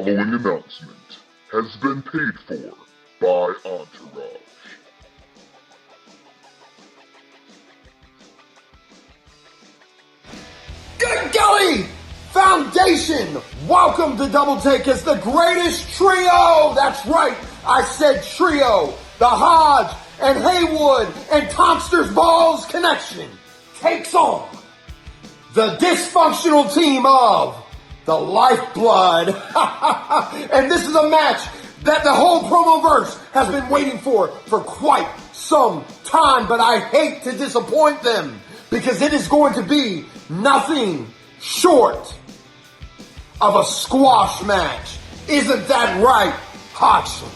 following announcement has been paid for by Entourage. Good golly! Foundation! Welcome to Double Take as the greatest trio! That's right, I said trio. The Hodge and Haywood and Tomster's Balls connection takes on the dysfunctional team of the Lifeblood. And this is a match that the whole promoverse has been waiting for quite some time, but I hate to disappoint them because it is going to be nothing short of a squash match. Isn't that right, Hodgson?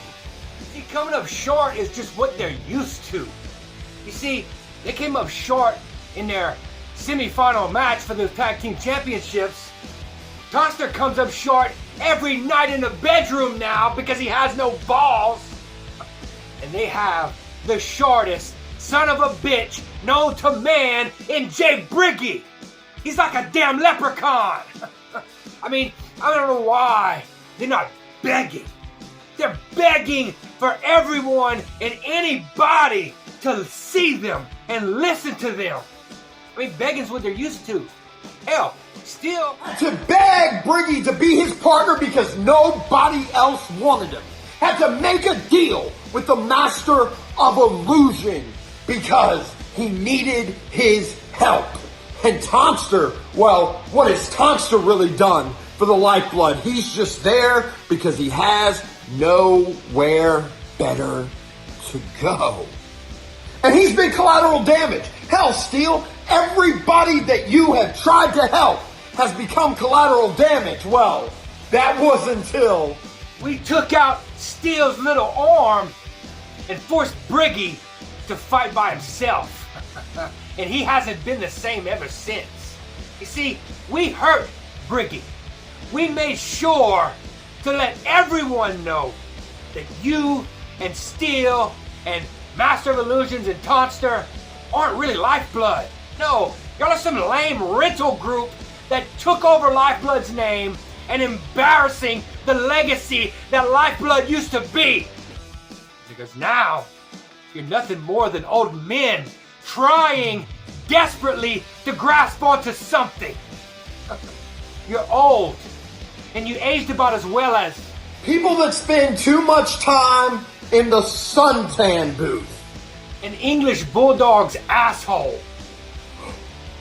See, coming up short is just what they're used to. You see, they came up short in their semi-final match for the tag team championships. Tomster comes up short every night in the bedroom now because he has no balls. And they have the shortest son of a bitch known to man in Jay Briggy. He's like a damn leprechaun. I mean, I don't know why they're not begging. They're begging for everyone and anybody to see them and listen to them. I mean, begging's what they're used to. Hell, still to beg Briggy to be his partner because nobody else wanted him. Had to make a deal with the Master of Illusion because he needed his help. And Tomster, well, what has Tomster really done for the Lifeblood? He's just there because he has nowhere better to go. And he's been collateral damage. Hell, Steel, everybody that you have tried to help has become collateral damage. Well, that was until we took out Steel's little arm and forced Briggy to fight by himself. And he hasn't been the same ever since. You see, we hurt Briggy. We made sure to let everyone know that you and Steel and Master of Illusions and Tomster aren't really Lifeblood. No, y'all are some lame rental group that took over Lifeblood's name and embarrassing the legacy that Lifeblood used to be. Because now, you're nothing more than old men trying desperately to grasp onto something. You're old, and you aged about as well as people that spend too much time in the suntan booth. An English bulldog's asshole.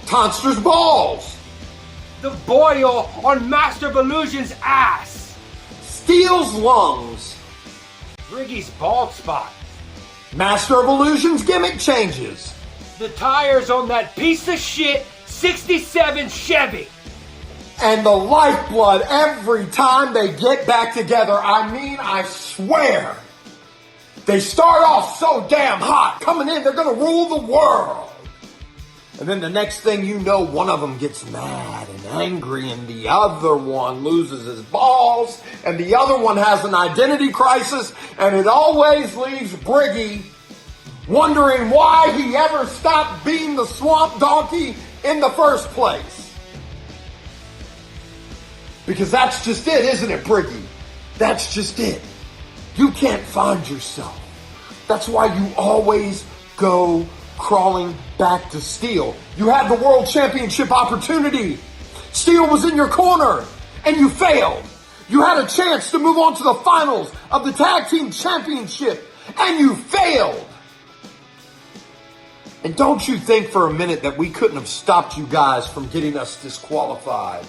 Tomster's balls. The boil on Master of Illusion's ass. Steel's lungs. Briggy's bald spot. Master of Illusion's gimmick changes. The tires on that piece of shit 67 Chevy. And the Lifeblood every time they get back together. I mean, I swear. They start off so damn hot. Coming in, they're going to rule the world. And then the next thing you know, one of them gets mad and angry and the other one loses his balls and the other one has an identity crisis, and it always leaves Briggy wondering why he ever stopped being the swamp donkey in the first place. Because that's just it, isn't it, Briggy? That's just it. You can't find yourself. That's why you always go crawling back to Steel. You had the World Championship opportunity. Steel was in your corner, and you failed. You had a chance to move on to the finals of the Tag Team Championship, and you failed. And don't you think for a minute that we couldn't have stopped you guys from getting us disqualified.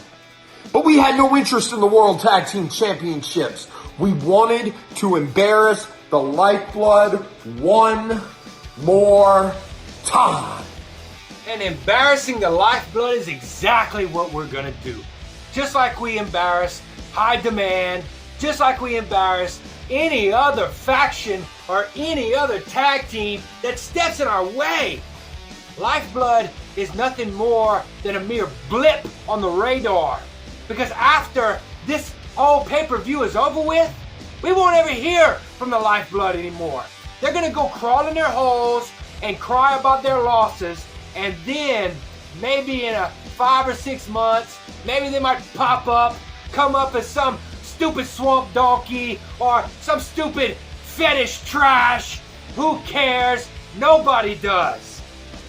But we had no interest in the World Tag Team Championships. We wanted to embarrass the Lifeblood one more time. And embarrassing the Lifeblood is exactly what we're gonna do. Just like we embarrass High Demand, just like we embarrass any other faction or any other tag team that steps in our way. Lifeblood is nothing more than a mere blip on the radar. Because after this whole pay-per-view is over with, we won't ever hear from the Lifeblood anymore. They're gonna go crawl in their holes and cry about their losses, and then maybe in 5 or 6 months, maybe they might pop up, come up as some stupid swamp donkey or some stupid fetish trash. Who cares? Nobody does.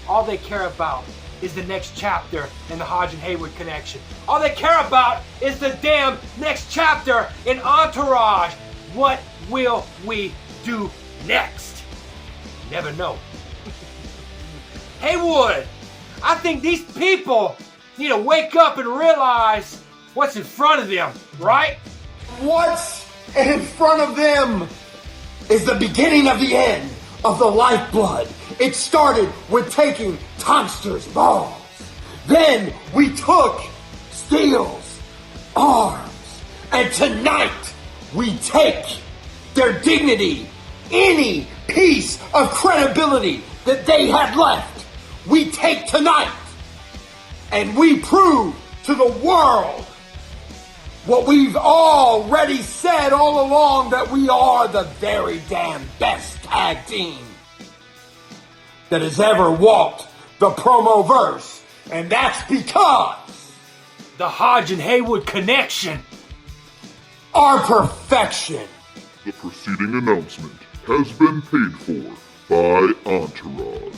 All they care about is the next chapter in the Hodge and Haywood connection. All they care about is the damn next chapter in Entourage. What will we do next? Never know. Haywood, I think these people need to wake up and realize what's in front of them, right? What's in front of them is the beginning of the end of the Lifeblood. It started with taking Tonster's balls. Then we took Steel's arms. And tonight we take their dignity, any piece of credibility that they had left, we take tonight. And we prove to the world what we've already said all along, that we are the very damn best tag team that has ever walked the promo verse. And that's because the Hodge and Haywood connection. Our perfection. The preceding announcement has been paid for by Entourage.